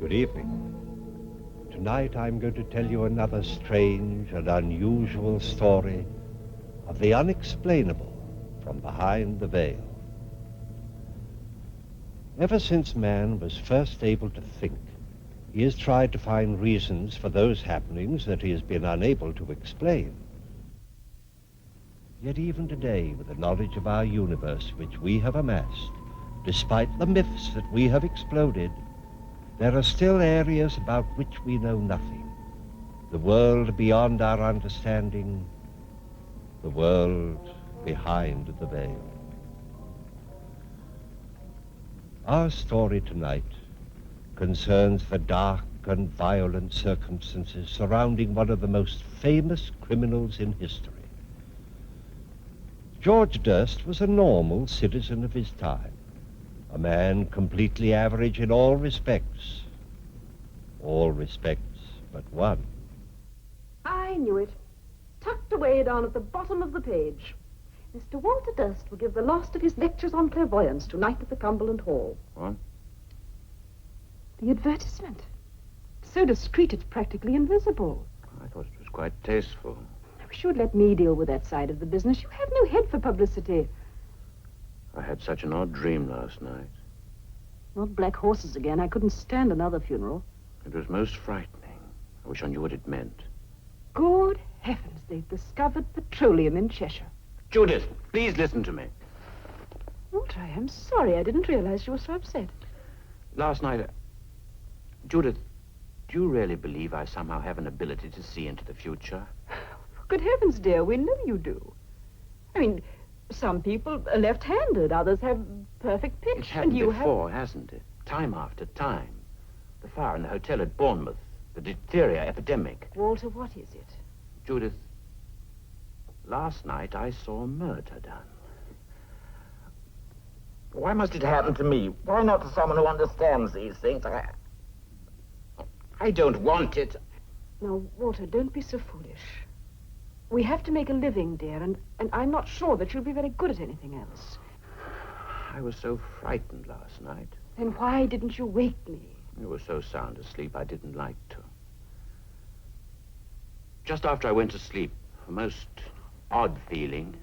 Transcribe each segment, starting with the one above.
Good evening. Tonight I'm going to tell you another strange and unusual story of the unexplainable from behind the veil. Ever since man was first able to think, he has tried to find reasons for those happenings that he has been unable to explain. Yet even today, with the knowledge of our universe which we have amassed, despite the myths that we have exploded, there are still areas about which we know nothing. The world beyond our understanding, the world behind the veil. Our story tonight concerns the dark and violent circumstances surrounding one of the most famous criminals in history. George Durst was a normal citizen of his time, a man completely average in all respects but one. I knew it. Tucked away down at the bottom of the page. Mr. Walter Durst will give the last of his lectures on clairvoyance tonight at the Cumberland Hall. What? The advertisement. So discreet it's practically invisible. I thought it was quite tasteful. I wish you'd let me deal with that side of the business. You have no head for publicity. I had such an odd dream last night. Not black horses again. I couldn't stand another funeral. It was most frightening. I wish I knew what it meant. Good heavens, they've discovered petroleum in Cheshire. Judith, please listen to me. Walter, I am sorry. I didn't realize you were so upset. Last night, Judith, do you really believe I somehow have an ability to see into the future? For good heavens, dear, we know you do. I mean, some people are left-handed, others have perfect pitch. It's happened and you before, hasn't it? Time after time. The fire in the hotel at Bournemouth, the diphtheria epidemic. Walter, what is it? Judith, last night I saw a murder done. Why must it happen to me? Why not to someone who understands these things? I don't want it. Now, Walter, don't be so foolish. We have to make a living, dear, and I'm not sure that you'll be very good at anything else. I was so frightened last night. Then why didn't you wake me? You were so sound asleep I didn't like to. Just after I went to sleep, a most odd feeling,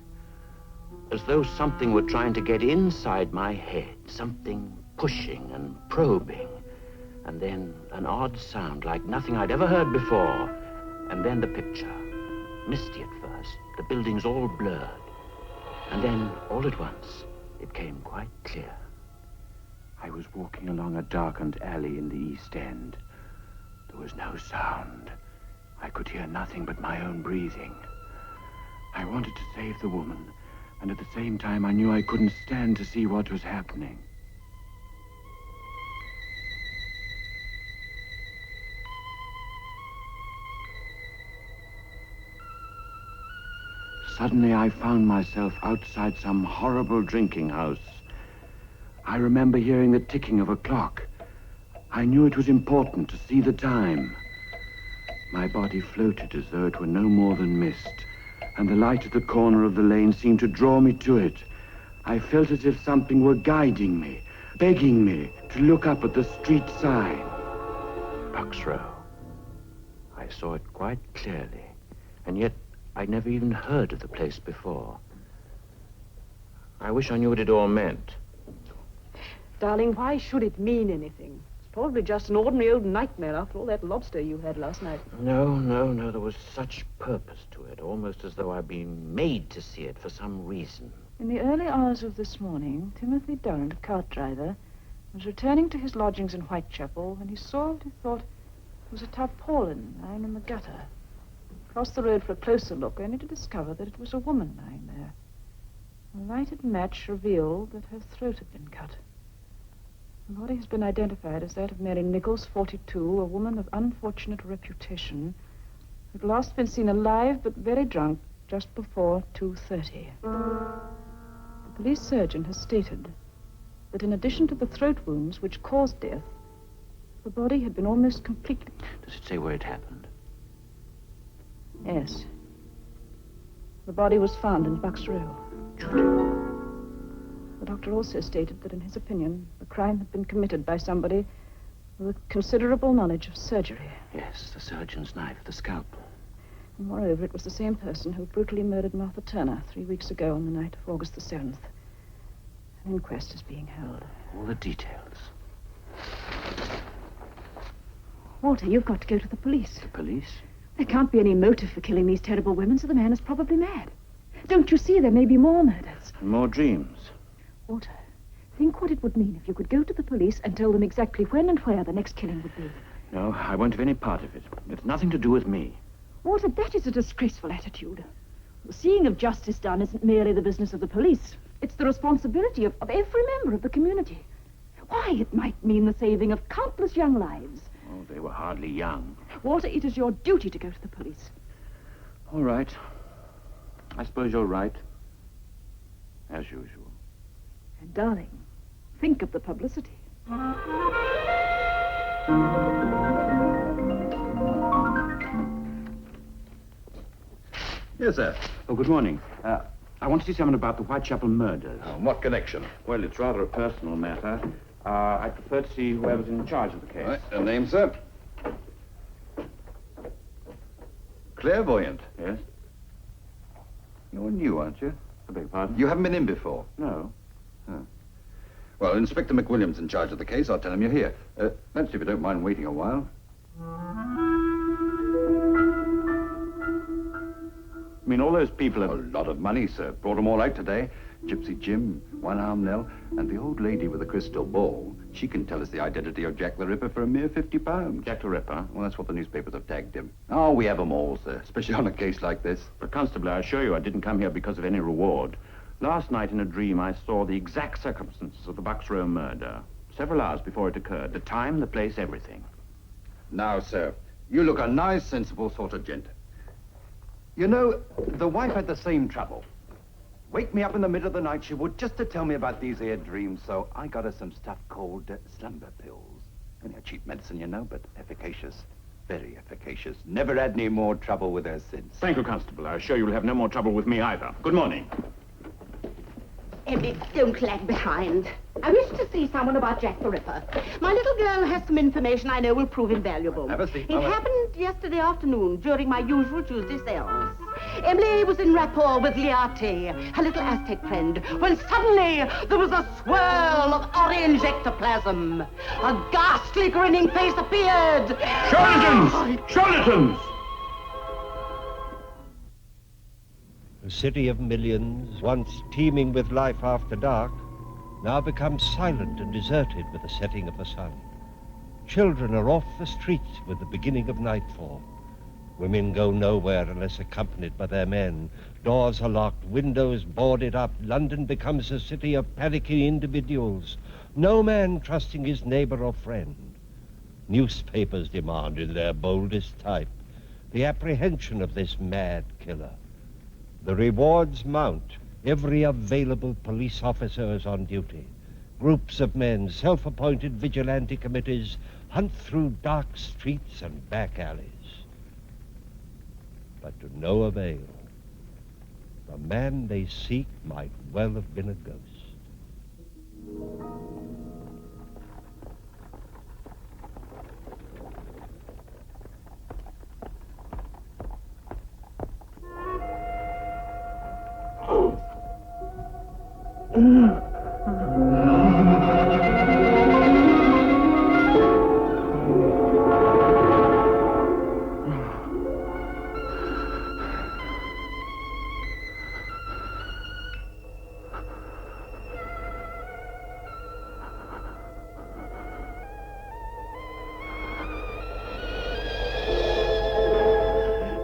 as though something were trying to get inside my head, something pushing and probing, and then an odd sound like nothing I'd ever heard before, and then the picture, misty at first, the buildings all blurred, and then all at once it came quite clear. I was walking along a darkened alley in the East End. There was no sound. I could hear nothing but my own breathing. I wanted to save the woman, and at the same time I knew I couldn't stand to see what was happening. Suddenly I found myself outside some horrible drinking house. I remember hearing the ticking of a clock. I knew it was important to see the time. My body floated as though it were no more than mist, and the light at the corner of the lane seemed to draw me to it. I felt as if something were guiding me, begging me to look up at the street sign. Bucks Row. I saw it quite clearly, and yet I'd never even heard of the place before. I wish I knew what it all meant. Darling, why should it mean anything? It's probably just an ordinary old nightmare after all that lobster you had last night. No, there was such purpose to it, almost as though I'd been made to see it for some reason. In the early hours of this morning, Timothy Durrant, a cart driver, was returning to his lodgings in Whitechapel when he saw what he thought was a tarpaulin lying in the gutter. Crossed the road for a closer look, only to discover that it was a woman lying there. A lighted match revealed that her throat had been cut. The body has been identified as that of Mary Nichols, 42, a woman of unfortunate reputation, who had last been seen alive but very drunk just before 2:30. The police surgeon has stated that in addition to the throat wounds which caused death, the body had been almost completely... Does it say where it happened? Yes. The body was found in Bucks Row. The doctor also stated that, in his opinion, the crime had been committed by somebody with considerable knowledge of surgery. Yes, the surgeon's knife, the scalpel. And moreover, it was the same person who brutally murdered Martha Turner 3 weeks ago on the night of August the 7th. An inquest is being held. All the details. Walter, you've got to go to the police. The police? There can't be any motive for killing these terrible women, so the man is probably mad. Don't you see there may be more murders? And more dreams. Walter, think what it would mean if you could go to the police and tell them exactly when and where the next killing would be. No, I won't have any part of it. It's nothing to do with me. Walter, that is a disgraceful attitude. The seeing of justice done isn't merely the business of the police. It's the responsibility of every member of the community. Why, it might mean the saving of countless young lives. Oh, they were hardly young. Walter, it is your duty to go to the police. All right. I suppose you're right. As usual. And, darling, think of the publicity. Yes, sir. Oh, good morning. I want to see someone about the Whitechapel murders. What connection? Well, it's rather a personal matter. I'd prefer to see whoever's in charge of the case. Right, a name, sir? Clairvoyant. Yes? You're new, aren't you? I beg your pardon? You haven't been in before. No. Well, Inspector McWilliam's in charge of the case. I'll tell him you're here. Let's see if you don't mind waiting a while. I mean, all those people A have... lot of money, sir. Brought them all out today. Gypsy Jim, One-Arm Nell, and the old lady with the crystal ball. She can tell us the identity of Jack the Ripper for a mere £50. Jack the Ripper? Well, that's what the newspapers have tagged him. Oh, we have them all, sir, especially on a case like this. But, Constable, I assure you I didn't come here because of any reward. Last night in a dream, I saw the exact circumstances of the Bucks Row murder. Several hours before it occurred. The time, the place, everything. Now, sir, you look a nice, sensible sort of gent. You know, the wife had the same trouble. Wake me up in the middle of the night, she would, just to tell me about these here dreams, so I got her some stuff called slumber pills. Only a cheap medicine, you know, but efficacious. Very efficacious. Never had any more trouble with her since. Thank you, Constable. I assure you'll have no more trouble with me either. Good morning. Emily, don't lag behind. I wish to see someone about Jack the Ripper. My little girl has some information I know will prove invaluable. Have a seat, It Mama. happened yesterday afternoon during my usual Tuesday sales. Emily was in rapport with Liate, her little Aztec friend, when suddenly there was a swirl of orange ectoplasm. A ghastly grinning face appeared. Charlatans! Charlatans! A city of millions, once teeming with life after dark, now becomes silent and deserted with the setting of the sun. Children are off the streets with the beginning of nightfall. Women go nowhere unless accompanied by their men. Doors are locked, windows boarded up. London becomes a city of panicking individuals, no man trusting his neighbor or friend. Newspapers demand in their boldest type the apprehension of this mad killer. The rewards mount. Every available police officer is on duty. Groups of men, self-appointed vigilante committees, hunt through dark streets and back alleys. But to no avail. The man they seek might well have been a ghost.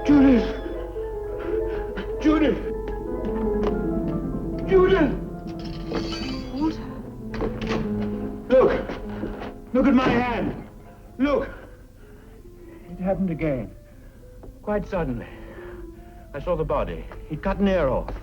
Judith! Judith! Judith! Walter? Look! Look at my hand! Look! It happened again. Quite suddenly. I saw the body. He'd cut an ear off.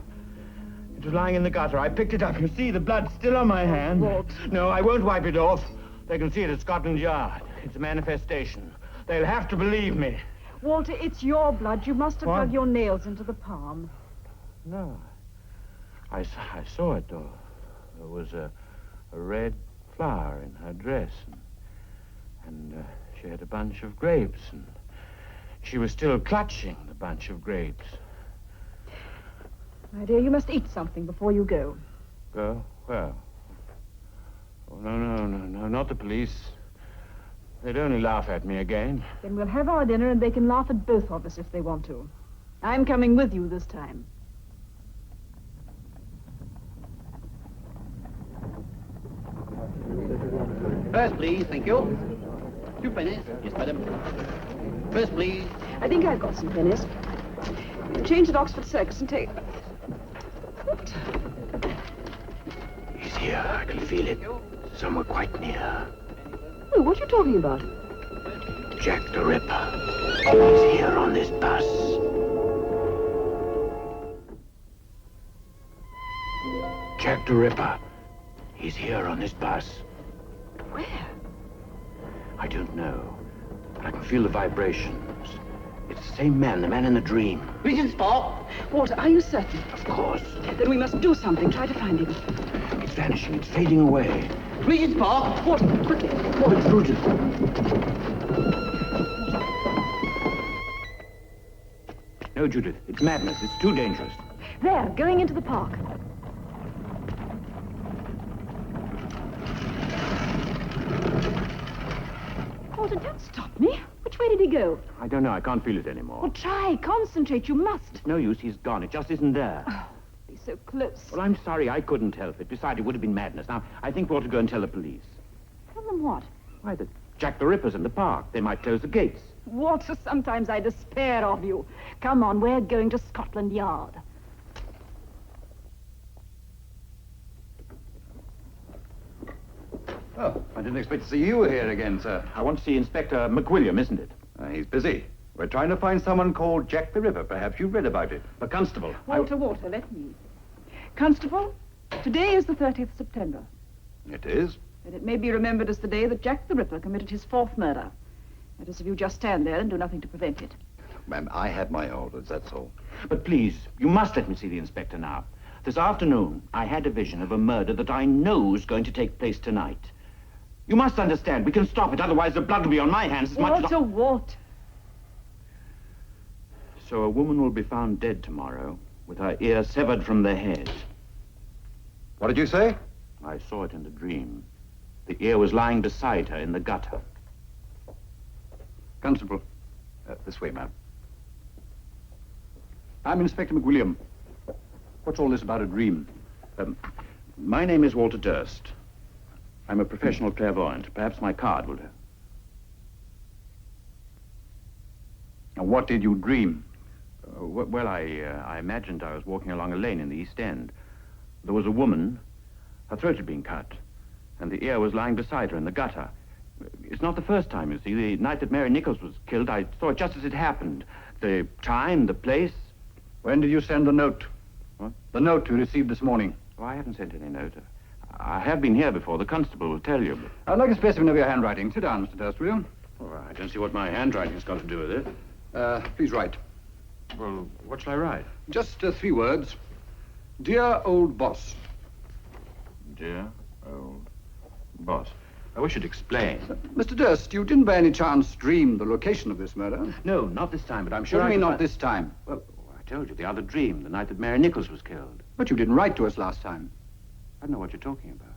It was lying in the gutter. I picked it up. You see, the blood's still on my hand. Walt. No, I won't wipe it off. They can see it at Scotland Yard. It's a manifestation. They'll have to believe me. Walter, it's your blood. You must have What? dug your nails into the palm. No. I saw it, though. There was a red flower in her dress. And she had a bunch of grapes, and she was still clutching the bunch of grapes. My dear, you must eat something before you go. Go? Where? Oh, no, not the police. They'd only laugh at me again. Then we'll have our dinner and they can laugh at both of us if they want to. I'm coming with you this time. First, please, thank you. 2 pennies. Yes, madam. First, please. I think I've got some pennies. Change at Oxford Circus and take... What? He's here. I can feel it. Somewhere quite near. Oh, what are you talking about? Jack the Ripper. He's here on this bus. Jack the Ripper. He's here on this bus. Where? I don't know, but I can feel the vibrations. It's the same man, the man in the dream. Regent Spock. Walter, are you certain? Of course. Then we must do something. Try to find him. It's vanishing. It's fading away. Regent Spock. Walter, quickly. What is Rudin? No, Judith. It's madness. It's too dangerous. There, going into the park. Walter, don't stop me. Which way did he go? I don't know. I can't feel it anymore. Well, try. Concentrate. You must. It's no use. He's gone. It just isn't there. Oh, he's so close. Well, I'm sorry. I couldn't help it. Besides, it would have been madness. Now, I think we ought to go and tell the police. Tell them what? Why, that Jack the Ripper's in the park. They might close the gates. Walter, sometimes I despair of you. Come on, we're going to Scotland Yard. Oh, I didn't expect to see you here again, sir. I want to see Inspector McWilliam, isn't it? He's busy. We're trying to find someone called Jack the Ripper. Perhaps you've read about it. The constable. Walter, let me. Constable, today is the 30th September. It is. And it may be remembered as the day that Jack the Ripper committed his 4th murder. That is, if you just stand there and do nothing to prevent it. Ma'am, I had my orders, that's all. But please, you must let me see the inspector now. This afternoon, I had a vision of a murder that I know is going to take place tonight. You must understand, we can stop it, otherwise the blood will be on my hands as much as... Walter. So a woman will be found dead tomorrow, with her ear severed from the head. What did you say? I saw it in the dream. The ear was lying beside her in the gutter. Constable, this way, ma'am. I'm Inspector McWilliam. What's all this about a dream? My name is Walter Durst. I'm a professional clairvoyant. Perhaps my card will do. Now, what did you dream? Well, I imagined I was walking along a lane in the East End. There was a woman. Her throat had been cut, and the ear was lying beside her in the gutter. It's not the first time, you see. The night that Mary Nichols was killed, I saw it just as it happened. The time, the place. When did you send the note? What? The note you received this morning. Oh, I haven't sent any note. I have been here before. The constable will tell you. But... I'd like a specimen of your handwriting. Sit down, Mr. Durst, will you? Oh, I don't see what my handwriting's got to do with it. Please write. Well, what shall I write? Just 3 words. Dear old boss. Dear old boss. I wish you'd explain. Mr. Durst, you didn't by any chance dream the location of this murder? No, not this time, but I'm sure What do you I mean, could not this time? Well, I told you, the other dream, the night that Mary Nichols was killed. But you didn't write to us last time. I don't know what you're talking about.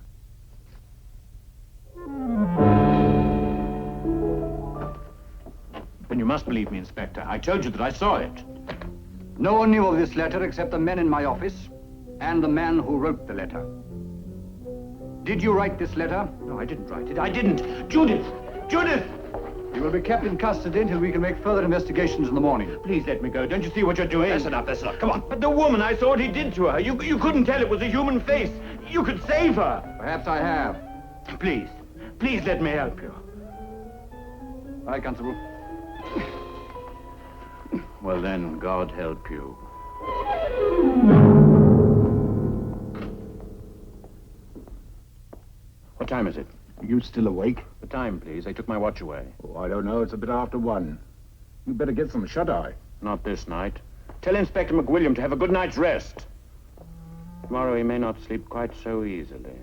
Then you must believe me, Inspector. I told you that I saw it. No one knew of this letter except the men in my office and the man who wrote the letter. Did you write this letter? No, I didn't write it. I didn't. Judith! Judith! You will be kept in custody until we can make further investigations in the morning. Please let me go. Don't you see what you're doing? That's enough, that's enough. Come on. But the woman, I saw what he did to her. You couldn't tell it was a human face. You could save her. Perhaps I have. Please. Please let me help you. Aye, Constable. Well then, God help you. What time is it? Are you still awake? The time, please. They took my watch away. Oh, I don't know. It's a bit after 1. You better get some shut-eye. Not this night. Tell Inspector McWilliam to have a good night's rest. Tomorrow he may not sleep quite so easily.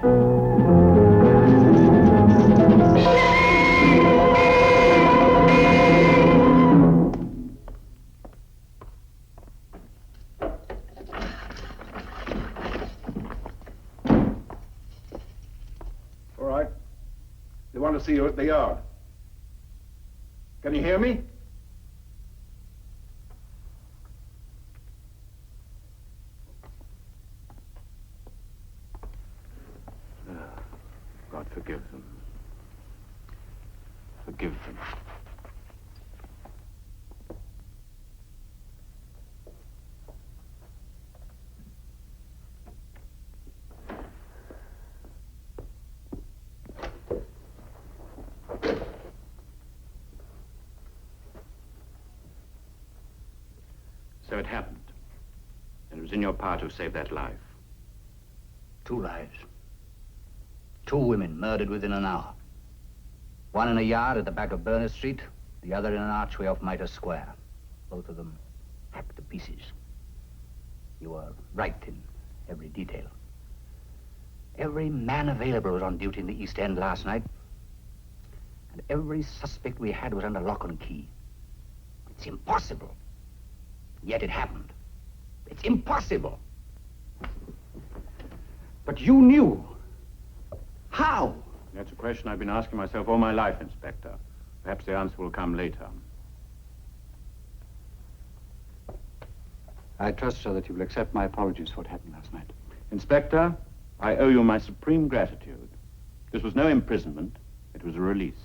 All right. They want to see you at the yard. Can you hear me? God forgive them. Forgive them. So it happened. And it was in your power to save that life. 2 lives. 2 women murdered within an hour. One in a yard at the back of Berners Street, the other in an archway off Mitre Square. Both of them hacked to pieces. You were right in every detail. Every man available was on duty in the East End last night. And every suspect we had was under lock and key. It's impossible. Yet it happened. It's impossible. But you knew. How? That's a question I've been asking myself all my life, Inspector. Perhaps the answer will come later. I trust, sir, that you will accept my apologies for what happened last night. Inspector, I owe you my supreme gratitude. This was no imprisonment. It was a release.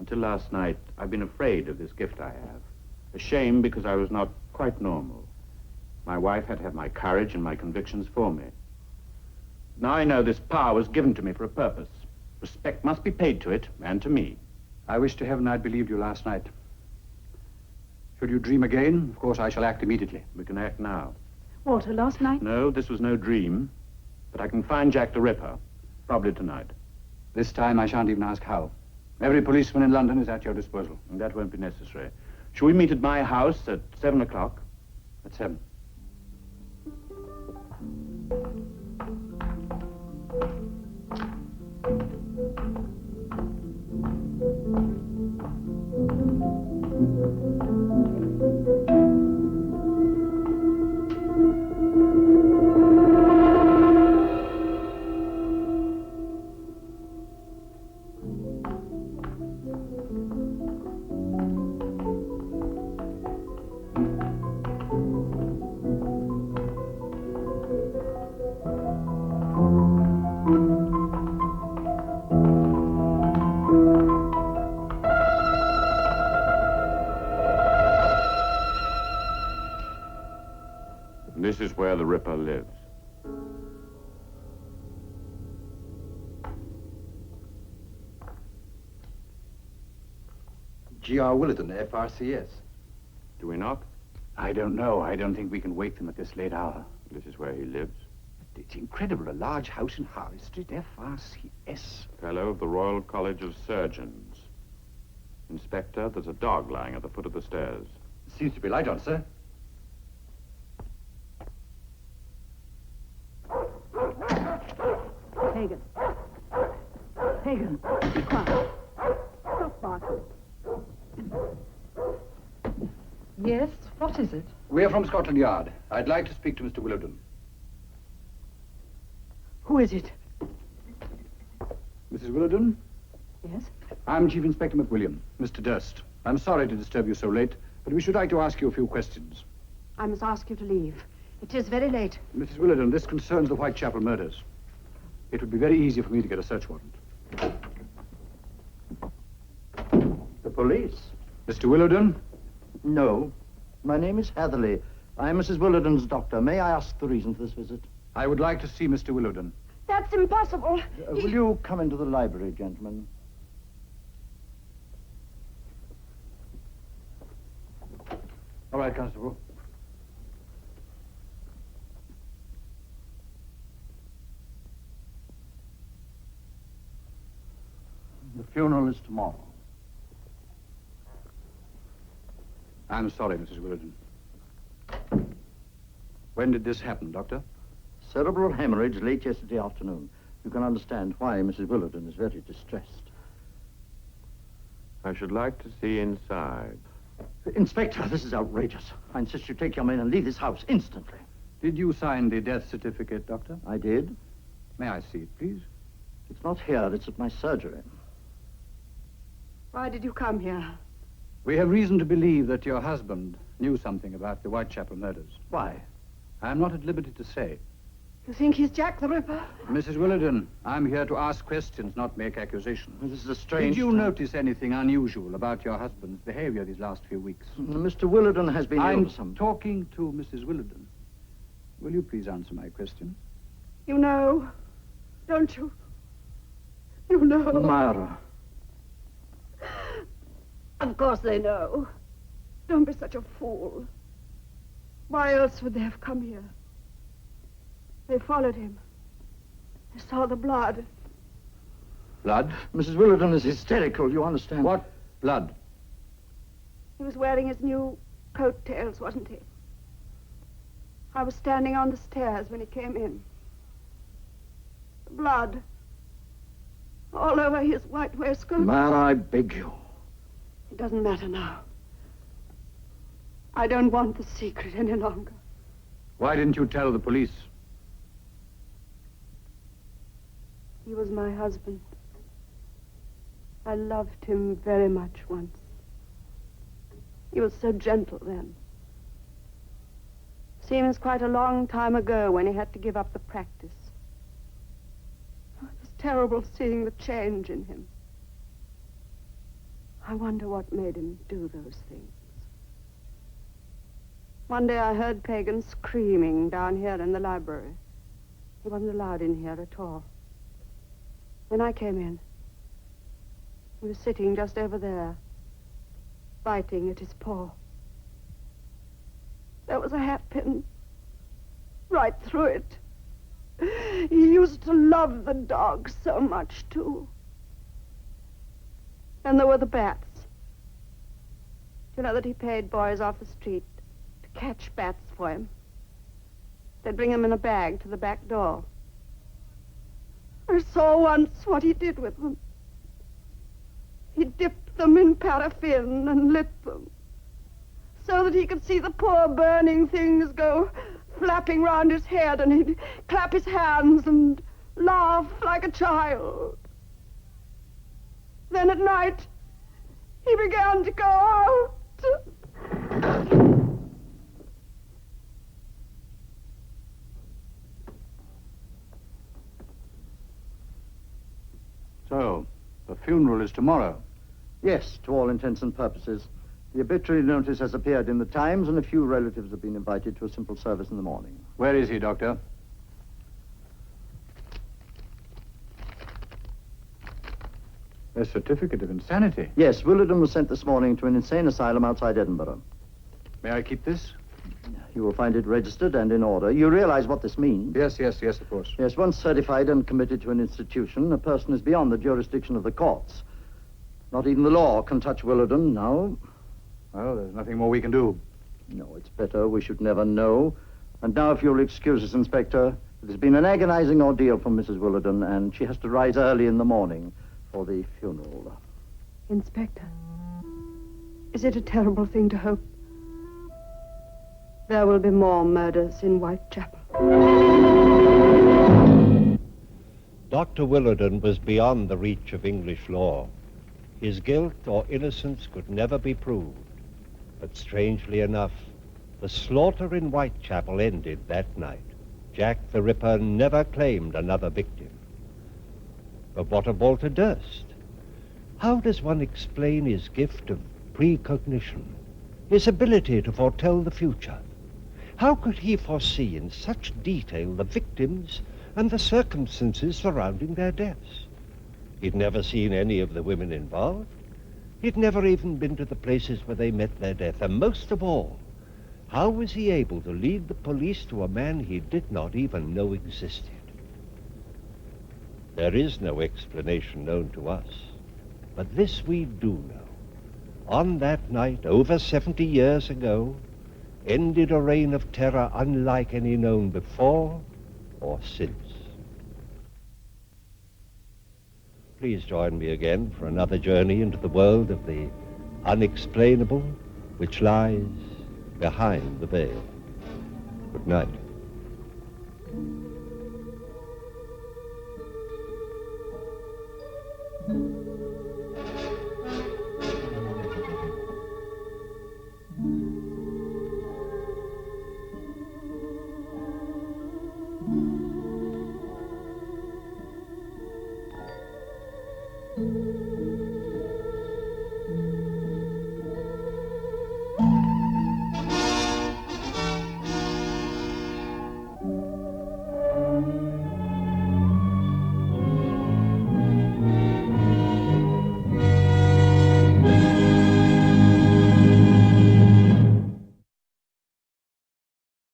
Until last night, I've been afraid of this gift I have. Ashamed because I was not quite normal. My wife had to have my courage and my convictions for me. Now I know this power was given to me for a purpose. Respect must be paid to it, and to me. I wish to heaven I'd believed you last night. Should you dream again, of course I shall act immediately. We can act now. Walter, last night? No, this was no dream. But I can find Jack the Ripper. Probably tonight. This time I shan't even ask how. Every policeman in London is at your disposal. And that won't be necessary. Shall we meet at my house at 7 o'clock? At 7. This is where the Ripper lives. G.R. Willerton, FRCS. Do we knock? I don't know. I don't think we can wake them at this late hour. This is where he lives. It's incredible. A large house in Harley Street, FRCS. Fellow of the Royal College of Surgeons. Inspector, there's a dog lying at the foot of the stairs. Seems to be light on, sir. Hagen. Hagen, be quiet. Stop barking. Yes, what is it? We're from Scotland Yard. I'd like to speak to Mr. Willerton. Who is it? Mrs. Willerton? Yes? I'm Chief Inspector McWilliam, Mr. Durst. I'm sorry to disturb you so late, but we should like to ask you a few questions. I must ask you to leave. It is very late. Mrs. Willerton, this concerns the Whitechapel murders. It would be very easy for me to get a search warrant. The police? Mr. Willerton? No. My name is Hatherley. I'm Mrs. Willerton's doctor. May I ask the reason for this visit? I would like to see Mr. Willerton. That's impossible. Will you come into the library, gentlemen? All right, Constable. The funeral is tomorrow. I'm sorry, Mrs. Willerton. When did this happen, Doctor? Cerebral hemorrhage late yesterday afternoon. You can understand why Mrs. Willardon is very distressed. I should like to see inside. Inspector, this is outrageous. I insist you take your men and leave this house instantly. Did you sign the death certificate, Doctor? I did. May I see it, please? It's not here, it's at my surgery. Why did you come here? We have reason to believe that your husband knew something about the Whitechapel murders. Why? I am not at liberty to say. You think he's Jack the Ripper? Mrs. Willardon, I'm here to ask questions, not make accusations. Well, this is a strange... Did you notice anything unusual about your husband's behavior these last few weeks? Mr. Willardon has been I'm ill some... talking to Mrs. Willardon. Will you please answer my question? You know, don't you? You know. Myra. Of course they know. Don't be such a fool. Why else would they have come here? They followed him. They saw the blood. Blood? Mrs. Willardon is hysterical, you understand? What blood? He was wearing his new coattails, wasn't he? I was standing on the stairs when he came in. Blood. All over his white waistcoat. Myra, I beg you. It doesn't matter now. I don't want the secret any longer. Why didn't you tell the police? He was my husband. I loved him very much once. He was so gentle then. Seems quite a long time ago when he had to give up the practice. It was terrible seeing the change in him. I wonder what made him do those things. One day I heard Pagan screaming down here in the library. He wasn't allowed in here at all. When I came in, he was sitting just over there, biting at his paw. There was a hatpin right through it. He used to love the dog so much, too. And there were the bats. You know that he paid boys off the street to catch bats for him. They'd bring them in a bag to the back door. I saw once what he did with them. He dipped them in paraffin and lit them, so that he could see the poor burning things go flapping round his head, and he'd clap his hands and laugh like a child. Then at night, he began to go out. So, the funeral is tomorrow? Yes, to all intents and purposes. The obituary notice has appeared in the Times, and a few relatives have been invited to a simple service in the morning. Where is he, Doctor? A certificate of insanity? Yes, Willardon was sent this morning to an insane asylum outside Edinburgh. May I keep this? You will find it registered and in order. You realize what this means? Yes, of course. Yes, once certified and committed to an institution, a person is beyond the jurisdiction of the courts. Not even the law can touch Willardon now. Well, there's nothing more we can do. No, it's better. We should never know. And now, if you'll excuse us, Inspector, it has been an agonizing ordeal for Mrs. Willardon, and she has to rise early in the morning for the funeral. Inspector, is it a terrible thing to hope there will be more murders in Whitechapel? Dr. Willardon was beyond the reach of English law. His guilt or innocence could never be proved. But strangely enough, the slaughter in Whitechapel ended that night. Jack the Ripper never claimed another victim. But what of Walter Durst? How does one explain his gift of precognition, his ability to foretell the future? How could he foresee in such detail the victims and the circumstances surrounding their deaths? He'd never seen any of the women involved. He'd never even been to the places where they met their death. And most of all, how was he able to lead the police to a man he did not even know existed? There is no explanation known to us, but this we do know. On that night, over 70 years ago, ended a reign of terror unlike any known before or since. Please join me again for another journey into the world of the unexplainable, which lies behind the veil. Good night.